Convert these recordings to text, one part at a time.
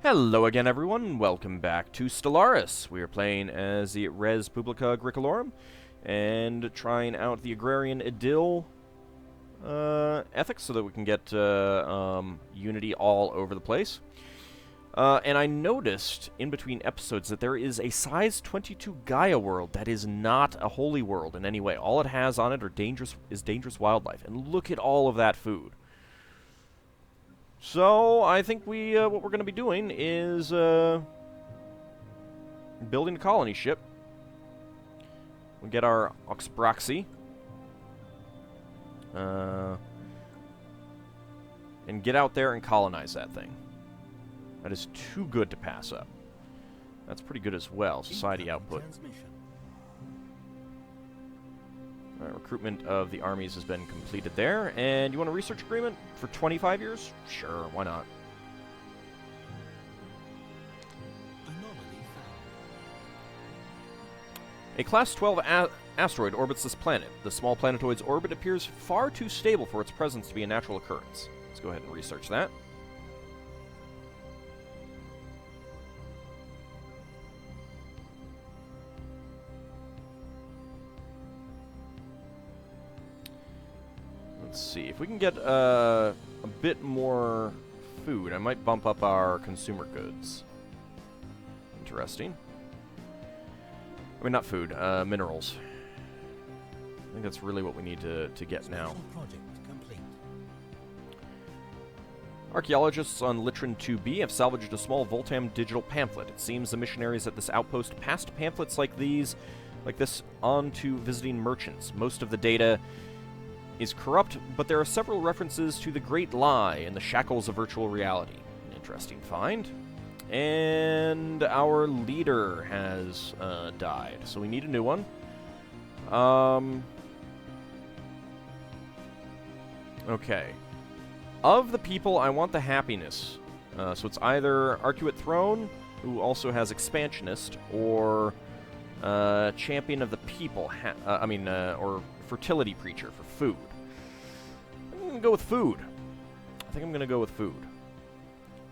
Hello again, everyone. Welcome back to Stellaris. We are playing as the Res Publica Agricolarum and trying out the Agrarian Idyll ethics so that we can get unity all over the place. And I noticed in between episodes that there is a size 22 Gaia world that is not a holy world in any way. All it has on it are dangerous wildlife. And look at all of that food. So, I think what we're going to be doing is, building a colony ship. We get our Oxbraxy. And get out there and colonize that thing. That is too good to pass up. That's pretty good as well. Society output. Alright, recruitment of the armies has been completed there. And you want a research agreement for 25 years? Sure, why not? A Class 12 asteroid orbits this planet. The small planetoid's orbit appears far too stable for its presence to be a natural occurrence. Let's go ahead and research that. Let's see, if we can get a bit more food, I might bump up our consumer goods. Interesting. I mean, not food, minerals. I think that's really what we need to get now. Archaeologists on Litron 2B have salvaged a small Voltam digital pamphlet. It seems the missionaries at this outpost passed pamphlets like this on to visiting merchants. Most of the data is corrupt, but there are several references to the Great Lie and the shackles of virtual reality. An interesting find. And our leader has died, so we need a new one. Okay. Of the people, I want the happiness. So it's either Arcuate Throne, who also has Expansionist, or Champion of the People, or Fertility Preacher for food. I'm going to go with food. I think I'm going to go with food.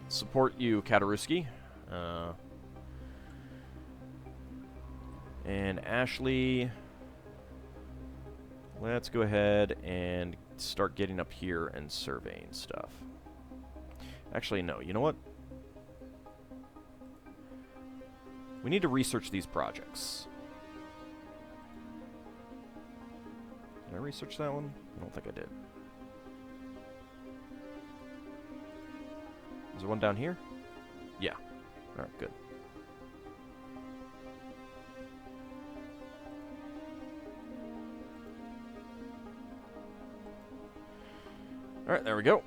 Support you, Kataruski. And Ashley, let's go ahead and start getting up here and surveying stuff. Actually, no. You know what? We need to research these projects. Did I research that one? I don't think I did. Is there one down here? Yeah. Alright, good. Alright, there we go.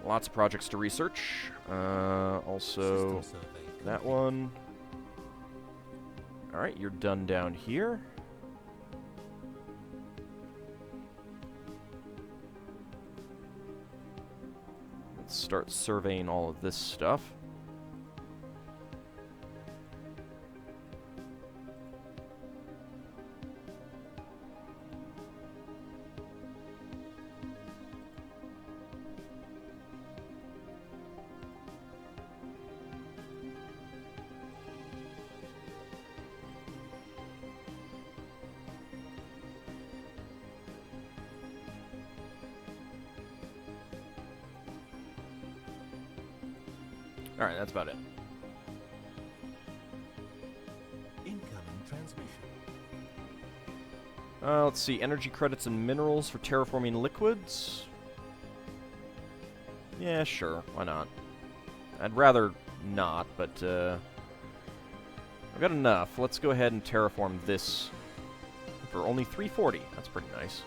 Lots of projects to research. Also, that one. Alright, you're done down here. Let's start surveying all of this stuff. Alright, that's about it. Incoming transmission. Let's see. Energy credits and minerals for terraforming liquids. Yeah, sure. Why not? I'd rather not, but I've got enough. Let's go ahead and terraform this for only 340. That's pretty nice.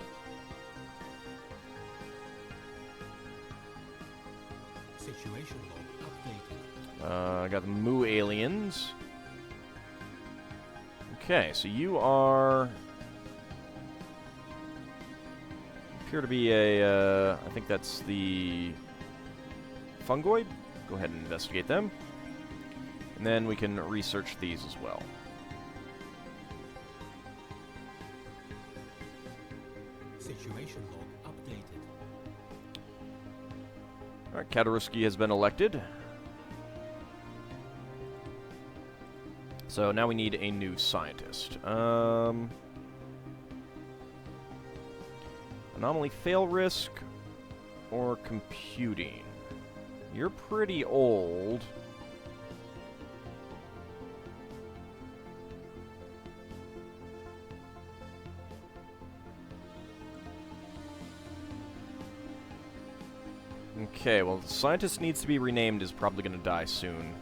Situation log updated. I got the Moo aliens. Okay, so you are... appear to be a, I think that's the fungoid. Go ahead and investigate them. And then we can research these as well. Situation log updated. Alright, Kataruski has been elected. So now we need a new scientist. Anomaly fail risk or computing? You're pretty old. Okay, well, the scientist needs to be renamed is probably going to die soon.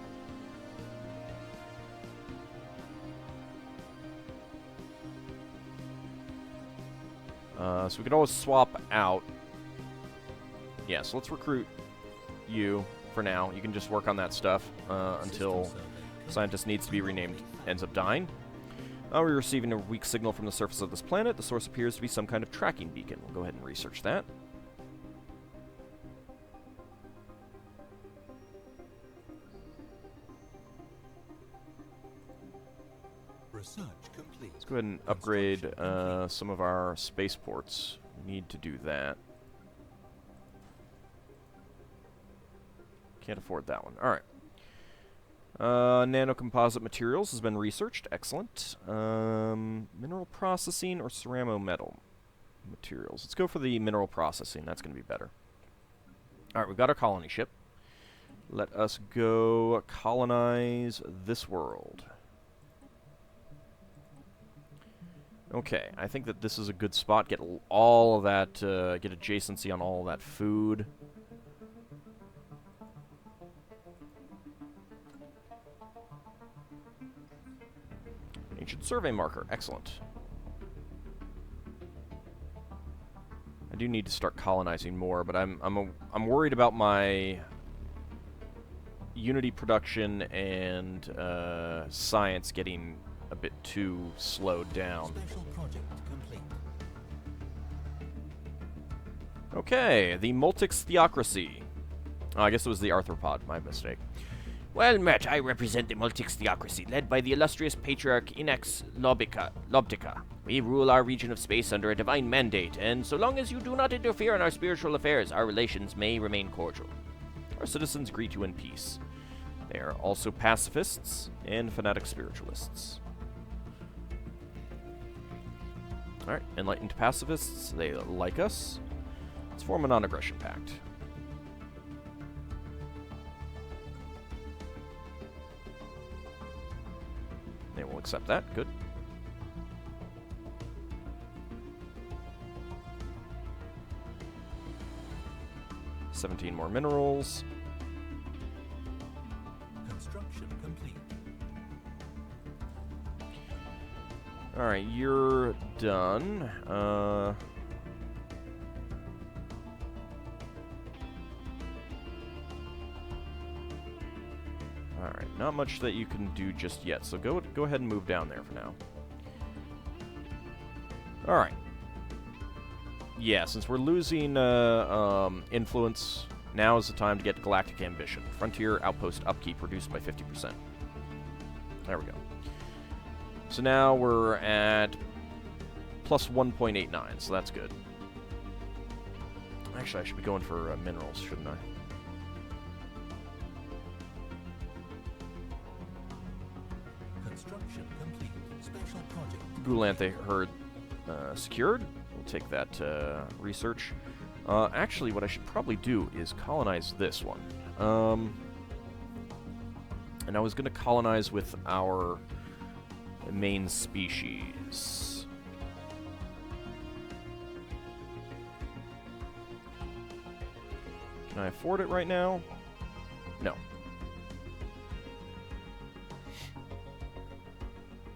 So we could always swap out. Yeah, so let's recruit you for now. You can just work on that stuff until scientist needs to be renamed ends up dying. We're receiving a weak signal from the surface of this planet. The source appears to be some kind of tracking beacon. We'll go ahead and research that. Research complete. Let's go ahead and upgrade some of our spaceports. We need to do that. Can't afford that one. Alright. Nanocomposite materials has been researched. Excellent. Mineral processing or ceramo metal materials. Let's go for the mineral processing. That's going to be better. Alright, we've got our colony ship. Let us go colonize this world. Okay, I think that this is a good spot. Get all of that, get adjacency on all of that food. Ancient survey marker, excellent. I do need to start colonizing more, but I'm worried about my Unity production and science getting a bit too slowed down. Special project complete. Okay, the Multix Theocracy. Oh, I guess it was the arthropod, my mistake. Well met, I represent the Multix Theocracy, led by the illustrious patriarch Inax Lobtica. We rule our region of space under a divine mandate, and so long as you do not interfere in our spiritual affairs, our relations may remain cordial. Our citizens greet you in peace. They are also pacifists and fanatic spiritualists. Alright, enlightened pacifists, they like us. Let's form a non-aggression pact. They will accept that, good. $17 more minerals. Construction complete. Alright, you're done. Alright, not much that you can do just yet, so go ahead and move down there for now. Alright. Yeah, since we're losing influence, now is the time to get Galactic Ambition. Frontier Outpost Upkeep reduced by 50%. There we go. So now we're at plus 1.89, so that's good. Actually, I should be going for minerals, shouldn't I? Construction complete. Special project. Gulanthe herd secured. We'll take that research. Actually, what I should probably do is colonize this one. And I was going to colonize with our main species. Can I afford it right now? No.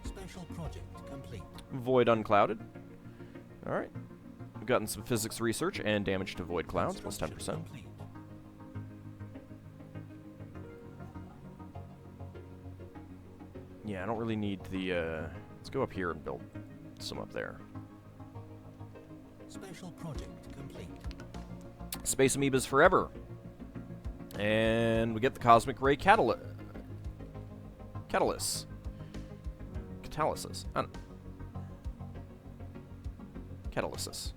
Special project complete. Void unclouded. Alright. We've gotten some physics research and damage to void clouds, plus 10%. Complete. Yeah, I don't really need the, let's go up here and build some up there. Special project complete. Space amoebas forever. And we get the cosmic ray catalysis. Catalysis. I don't know. Catalysis.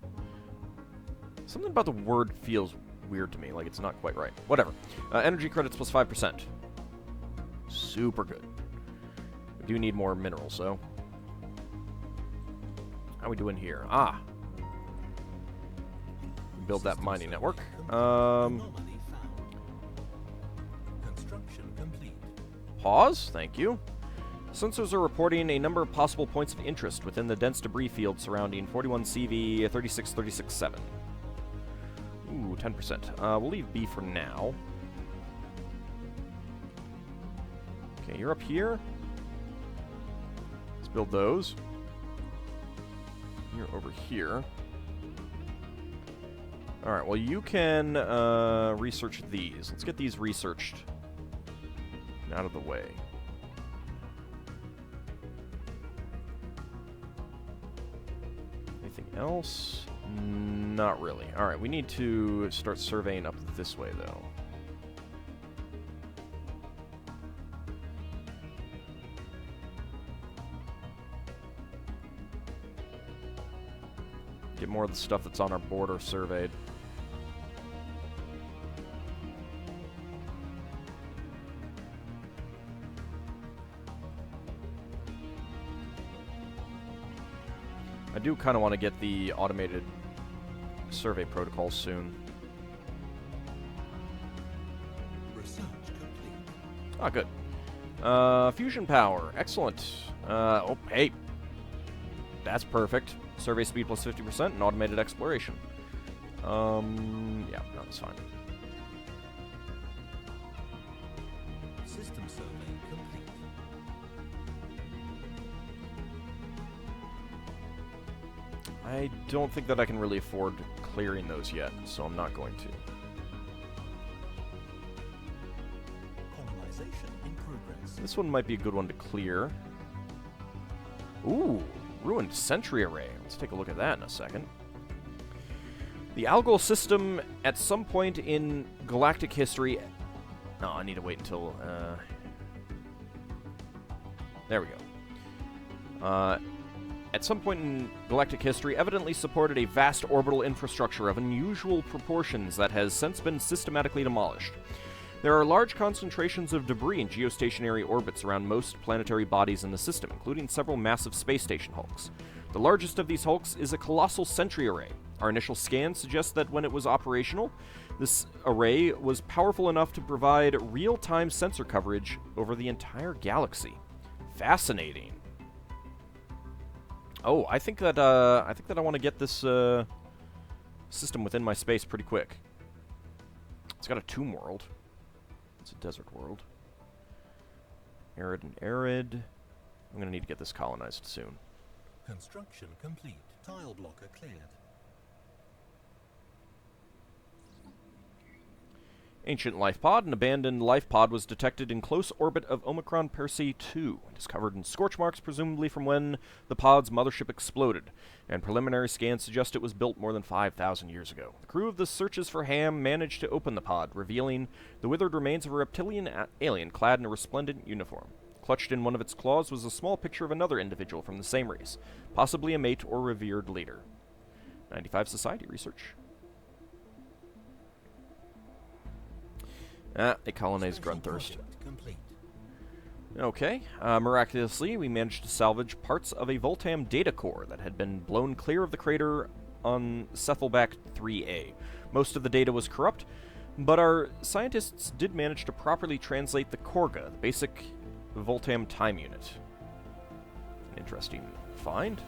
Something about the word feels weird to me. Like, it's not quite right. Whatever. Energy credits plus 5%. Super good. We do need more minerals, though. How we doing here? Ah. Build that mining network. Anomaly found. Construction complete. Pause. Thank you. Sensors are reporting a number of possible points of interest within the dense debris field surrounding 41 CV 36367. Ooh, 10%. We'll leave B for now. Okay, you're up here. Let's build those. You're over here. Alright, well, you can research these. Let's get these researched out of the way. Anything else? Not really. Alright, we need to start surveying up this way, though. Get more of the stuff that's on our border surveyed. I do kind of want to get the automated survey protocol soon. Research complete. Ah, good. Fusion power. Excellent. Oh, hey. That's perfect. Survey speed plus 50% and automated exploration. Yeah, no, that's fine. System survey complete. I don't think that I can really afford clearing those yet, so I'm not going to. Colonization in progress. This one might be a good one to clear. Ooh, ruined sentry array. Let's take a look at that in a second. The algal system at some point in galactic history... No, I need to wait until... There we go. At some point in galactic history, evidently supported a vast orbital infrastructure of unusual proportions that has since been systematically demolished. There are large concentrations of debris in geostationary orbits around most planetary bodies in the system, including several massive space station hulks. The largest of these hulks is a colossal sentry array. Our initial scans suggest that when it was operational, this array was powerful enough to provide real-time sensor coverage over the entire galaxy. Fascinating. Oh, I think that I want to get this system within my space pretty quick. It's got a tomb world. It's a desert world. Arid and arid. I'm gonna need to get this colonized soon. Construction complete. Tile blocker cleared. Ancient life pod. An abandoned life pod was detected in close orbit of Omicron Persei 2, discovered in scorch marks presumably from when the pod's mothership exploded, and preliminary scans suggest it was built more than 5,000 years ago. The crew of the Searches for Ham managed to open the pod, revealing the withered remains of a reptilian alien clad in a resplendent uniform. Clutched in one of its claws was a small picture of another individual from the same race, possibly a mate or revered leader. 95 Society research. They colonized Special Grunthurst. project complete. Okay. Miraculously, we managed to salvage parts of a Voltam data core that had been blown clear of the crater on Cephalback 3A. Most of the data was corrupt, but our scientists did manage to properly translate the Korga, the basic Voltam time unit. Interesting find.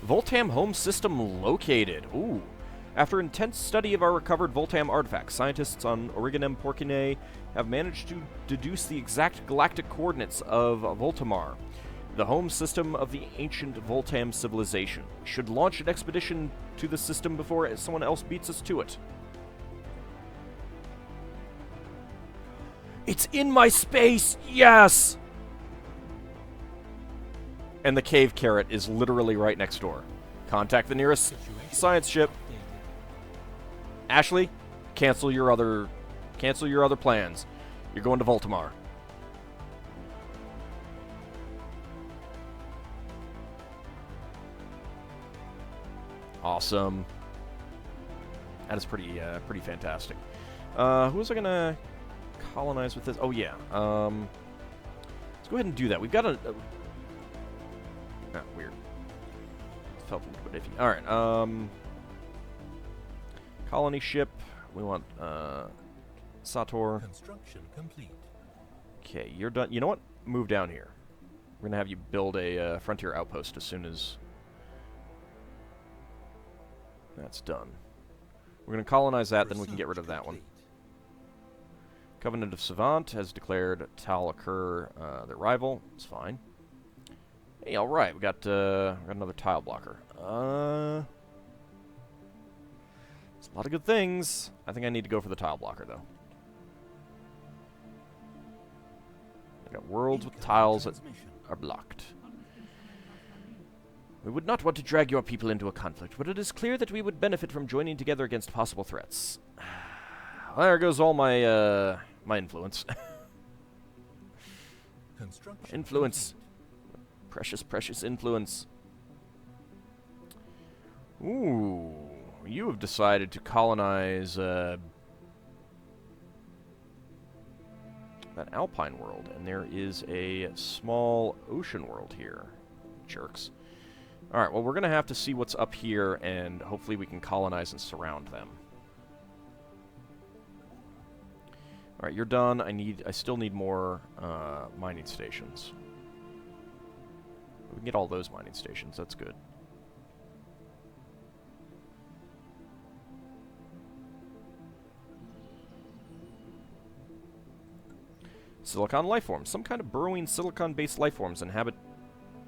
Voltam home system located. Ooh. After intense study of our recovered Voltam artifacts, scientists on Origanem Porcine have managed to deduce the exact galactic coordinates of Voltamar, the home system of the ancient Voltam civilization. We should launch an expedition to the system before someone else beats us to it. It's in my space! Yes! And the cave carrot is literally right next door. Contact the nearest science ship. Ashley, cancel your other plans. You're going to Voltamar. Awesome. That is pretty fantastic. Who was I gonna colonize with this? Oh yeah. Let's go ahead and do that. We've got a weird. Felt a little bit iffy. All right. Colony ship. We want Sator. Construction complete. Okay, you're done. You know what? Move down here. We're gonna have you build a frontier outpost as soon as that's done. We're gonna colonize that, then we can get rid of that one. Covenant of Savant has declared Talakur their rival. It's fine. Hey, all right, we got another tile blocker. It's a lot of good things. I think I need to go for the tile blocker though. I got worlds with tiles that are blocked. We would not want to drag your people into a conflict, but it is clear that we would benefit from joining together against possible threats. There goes all my my influence. Influence. Precious, precious influence. Ooh, you have decided to colonize that alpine world, and there is a small ocean world here. Jerks. Alright, well, we're going to have to see what's up here, and hopefully we can colonize and surround them. Alright, you're done. I still need more mining stations. We can get all those mining stations. That's good. Silicon lifeforms. Some kind of burrowing silicon-based lifeforms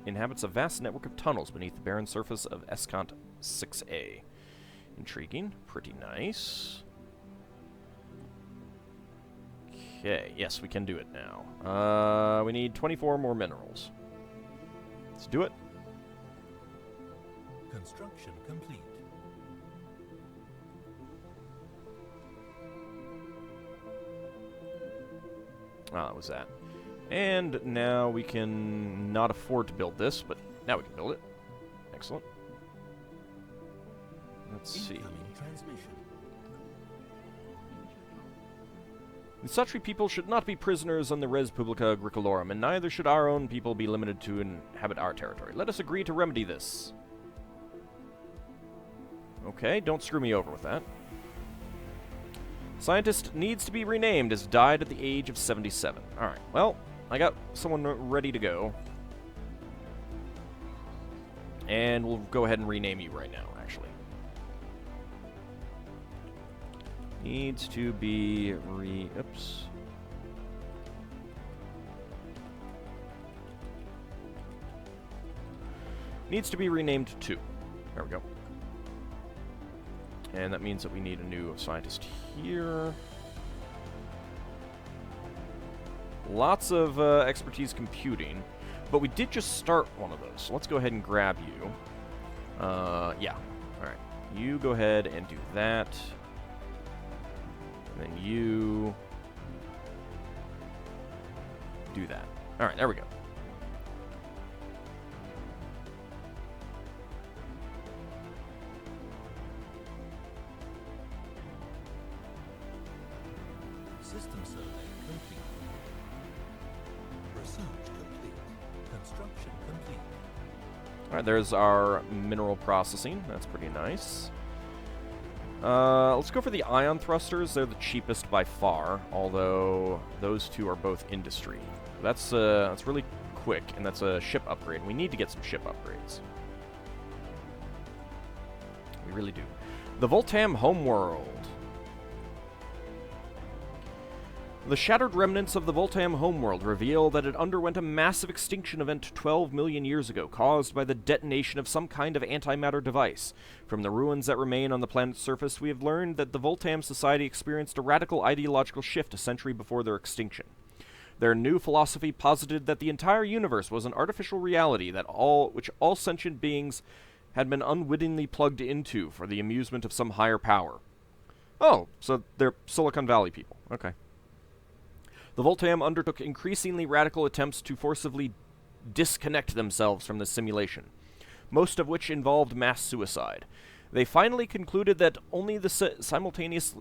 inhabits a vast network of tunnels beneath the barren surface of Escont 6A. Intriguing. Pretty nice. Okay, yes, we can do it now. We need 24 more minerals. Let's do it. Construction complete. Ah, that was that. And now we can not afford to build this, but now we can build it. Excellent. Let's see. The Sutri people should not be prisoners on the Res Publica Agricolarum, and neither should our own people be limited to inhabit our territory. Let us agree to remedy this. Okay, don't screw me over with that. Scientist needs to be renamed as died at the age of 77. Alright, well, I got someone ready to go. And we'll go ahead and rename you right now, actually. Needs to be oops. Needs to be renamed 2. There we go. And that means that we need a new scientist here. Lots of expertise computing. But we did just start one of those. So let's go ahead and grab you. Yeah. Alright. You go ahead and do that. And then you do that. Alright, there we go. System survey complete. Research complete. Construction complete. Alright, there's our mineral processing. That's pretty nice. Let's go for the ion thrusters. They're the cheapest by far, although those two are both industry. That's really quick, and that's a ship upgrade. We need to get some ship upgrades. We really do. The Voltam homeworld. The shattered remnants of the Voltam homeworld reveal that it underwent a massive extinction event 12 million years ago, caused by the detonation of some kind of antimatter device. From the ruins that remain on the planet's surface, we have learned that the Voltam society experienced a radical ideological shift a century before their extinction. Their new philosophy posited that the entire universe was an artificial reality which all sentient beings had been unwittingly plugged into for the amusement of some higher power. Oh, so they're Silicon Valley people. Okay. The Voltam undertook increasingly radical attempts to forcibly disconnect themselves from the simulation, most of which involved mass suicide. They finally concluded that only the simultaneous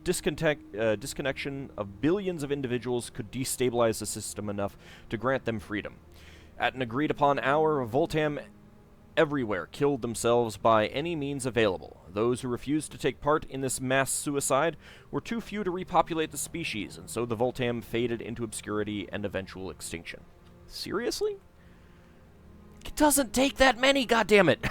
disconnection of billions of individuals could destabilize the system enough to grant them freedom. At an agreed-upon hour, Voltam everywhere killed themselves by any means available. Those who refused to take part in this mass suicide were too few to repopulate the species, and so the Voltam faded into obscurity and eventual extinction. Seriously? It doesn't take that many, goddammit!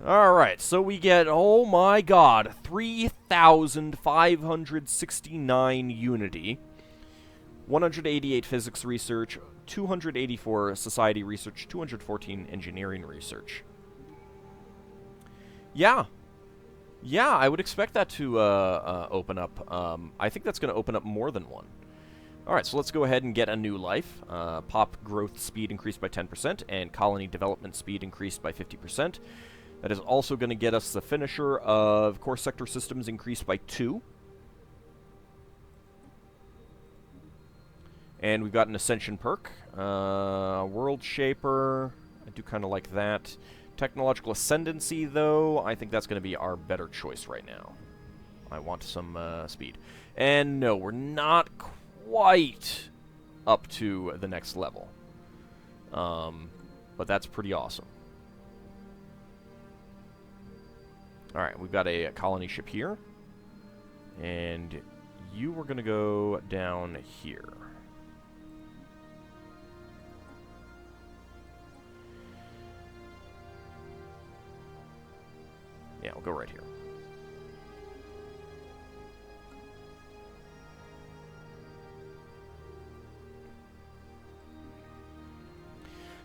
Alright, so we get, oh my god, 3,569 Unity, 188 Physics Research, 284 Society Research, 214 Engineering Research. Yeah, I would expect that to open up. I think that's going to open up more than one. Alright, so let's go ahead and get a new life. Pop growth speed increased by 10%, and colony development speed increased by 50%. That is also going to get us the finisher of core sector systems increased by 2. And we've got an Ascension perk. World Shaper. I do kind of like that. Technological Ascendancy, though. I think that's going to be our better choice right now. I want some speed. And no, we're not quite up to the next level. But that's pretty awesome. Alright, we've got a colony ship here. And you were going to go down here. Yeah, we'll go right here.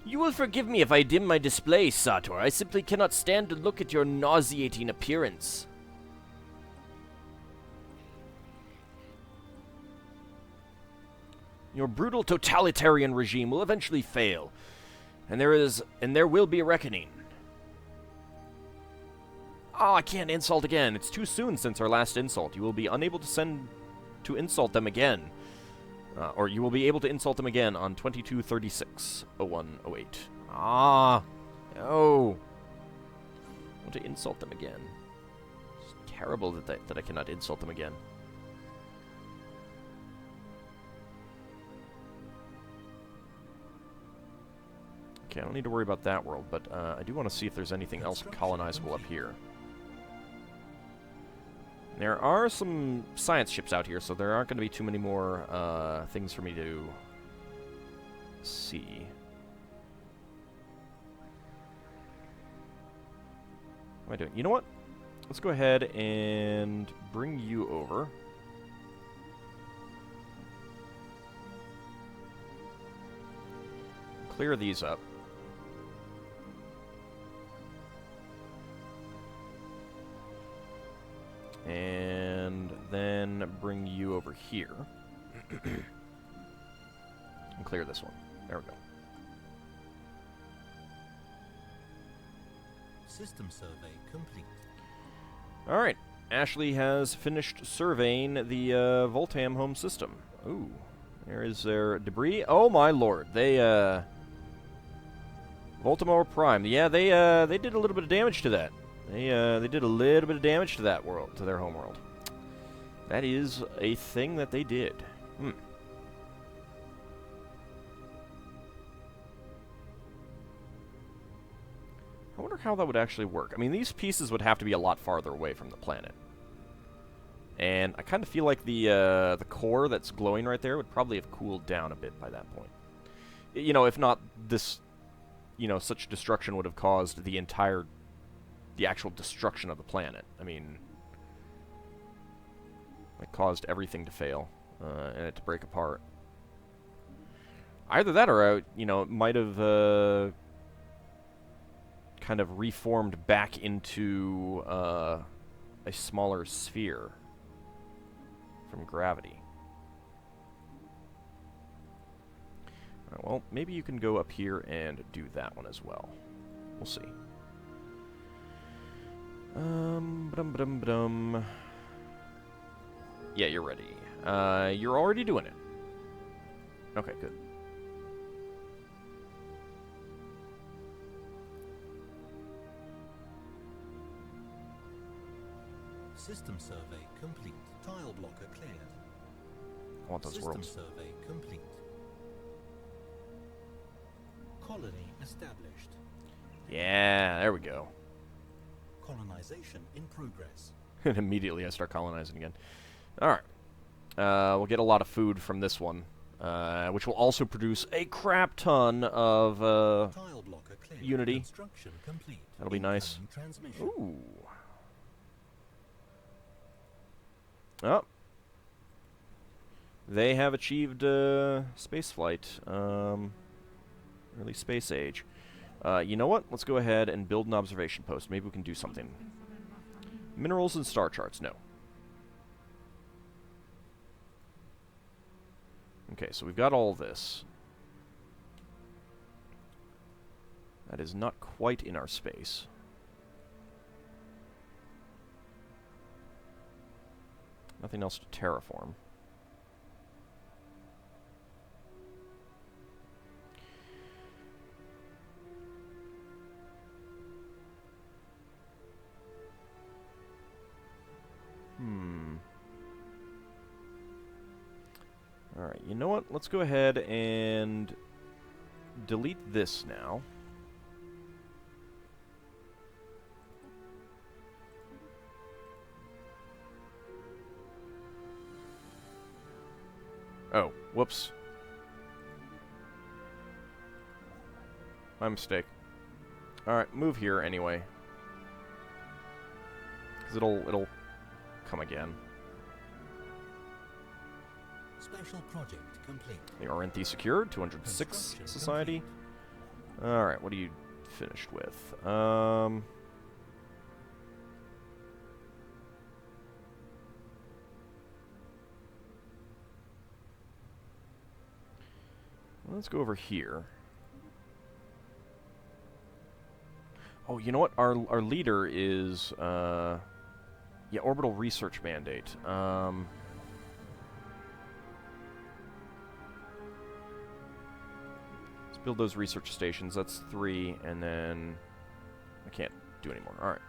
You will forgive me if I dim my display, Sator. I simply cannot stand to look at your nauseating appearance. Your brutal totalitarian regime will eventually fail, and there will be a reckoning. Oh, I can't insult again. It's too soon since our last insult. You will be unable to insult them again. Or you will be able to insult them again on 2236-0108. Ah, no. I want to insult them again. It's terrible that I cannot insult them again. Okay, I don't need to worry about that world, but I do want to see if there's anything else colonizable up here. There are some science ships out here, so there aren't going to be too many more things for me to see. What am I doing? You know what? Let's go ahead and bring you over. Clear these up. And then bring you over here. And clear this one. There we go. System survey complete. Alright. Ashley has finished surveying the Voltam home system. Ooh. There is their debris. Oh my lord. They, Voltamore Prime. Yeah, they did a little bit of damage to that. They did a little bit of damage to that world, to their home world. That is a thing that they did. I wonder how that would actually work. I mean, these pieces would have to be a lot farther away from the planet. And I kind of feel like the core that's glowing right there would probably have cooled down a bit by that point. You know, if not this, you know, such destruction would have caused the actual destruction of the planet. I mean, it caused everything to fail and it to break apart. Either that or, you know, it might have kind of reformed back into a smaller sphere from gravity. Alright, well, maybe you can go up here and do that one as well. We'll see. Yeah, you're ready. You're already doing it. Okay, good. System survey complete. Tile blocker cleared. I want those System worlds. survey complete. Colony established. Yeah, there we go. Colonization in progress. And immediately I start colonizing again. Alright. We'll get a lot of food from this one, which will also produce a crap ton of Tile blocker cleared. Unity. Construction complete. That'll be nice. Incoming transmission. Ooh. Oh. They have achieved spaceflight. Early space age. You know what? Let's go ahead and build an observation post. Maybe we can do something. Minerals and star charts. No. Okay, so we've got all this. That is not quite in our space. Nothing else to terraform. Alright, you know what? Let's go ahead and delete this now. Oh, whoops. My mistake. Alright, move here anyway. Because it'll come again. Special project complete. The Orinthy secured, 206 Construction society. complete. Alright, what are you finished with? Let's go over here. Oh, you know what? Our leader is, yeah, orbital research mandate. Let's build those research stations. That's 3, and then I can't do anymore. All right.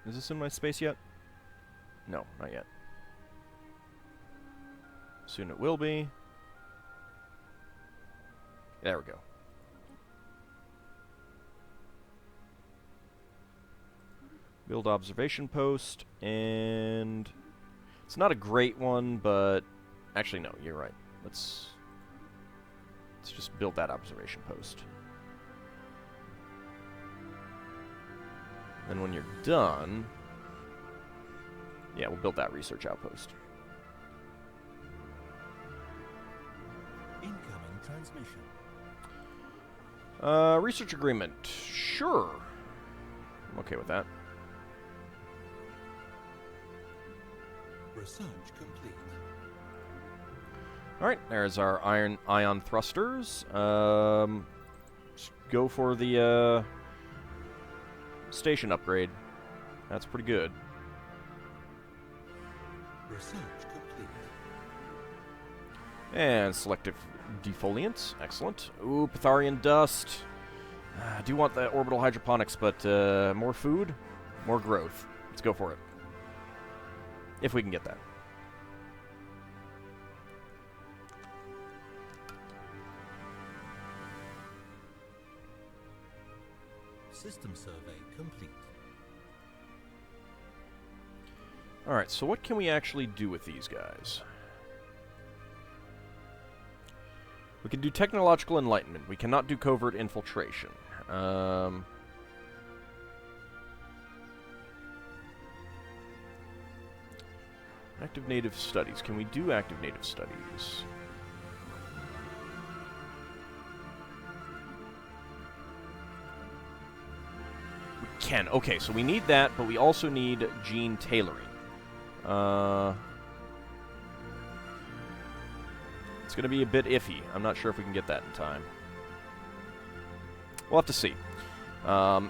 Is this in my space yet? No, not yet. Soon it will be. There we go. Build observation post, and it's not a great one, but actually no, you're right. Let's just build that observation post. Then when you're done, yeah, we'll build that research outpost. Incoming transmission. Research agreement. Sure. I'm okay with that. Research complete. Alright, there's our ion thrusters. Just go for the station upgrade. That's pretty good. Research complete. And selective defoliants. Excellent. Ooh, Ptharian dust. I do want the orbital hydroponics, but more food, more growth. Let's go for it. If we can get that. System survey complete. Alright, so what can we actually do with these guys? We can do technological enlightenment. We cannot do covert infiltration. Active native studies. Can we do active native studies? We can. Okay, so we need that, but we also need gene tailoring. It's going to be a bit iffy. I'm not sure if we can get that in time. We'll have to see.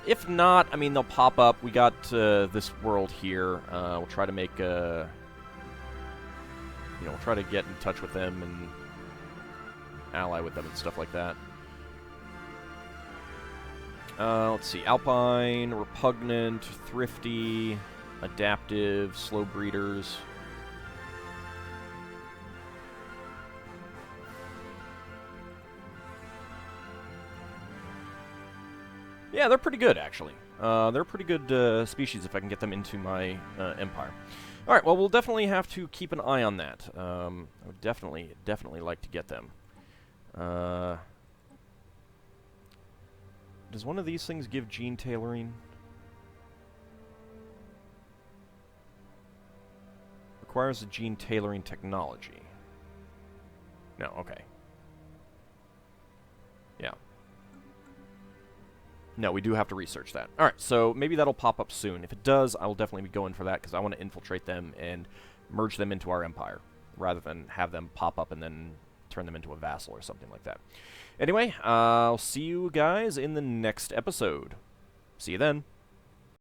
If not, I mean, they'll pop up. We got this world here. We'll try to make you know, we'll try to get in touch with them and ally with them and stuff like that. Let's see. Alpine, repugnant, thrifty, adaptive, slow breeders. Yeah, they're pretty good, actually. They're a pretty good species if I can get them into my empire. Alright, well, we'll definitely have to keep an eye on that. I would definitely like to get them. Does one of these things give gene tailoring? Requires a gene tailoring technology. No, okay. Yeah. No, we do have to research that. Alright, so maybe that'll pop up soon. If it does, I will definitely be going for that, because I want to infiltrate them and merge them into our empire, rather than have them pop up and then turn them into a vassal or something like that. Anyway, I'll see you guys in the next episode. See you then.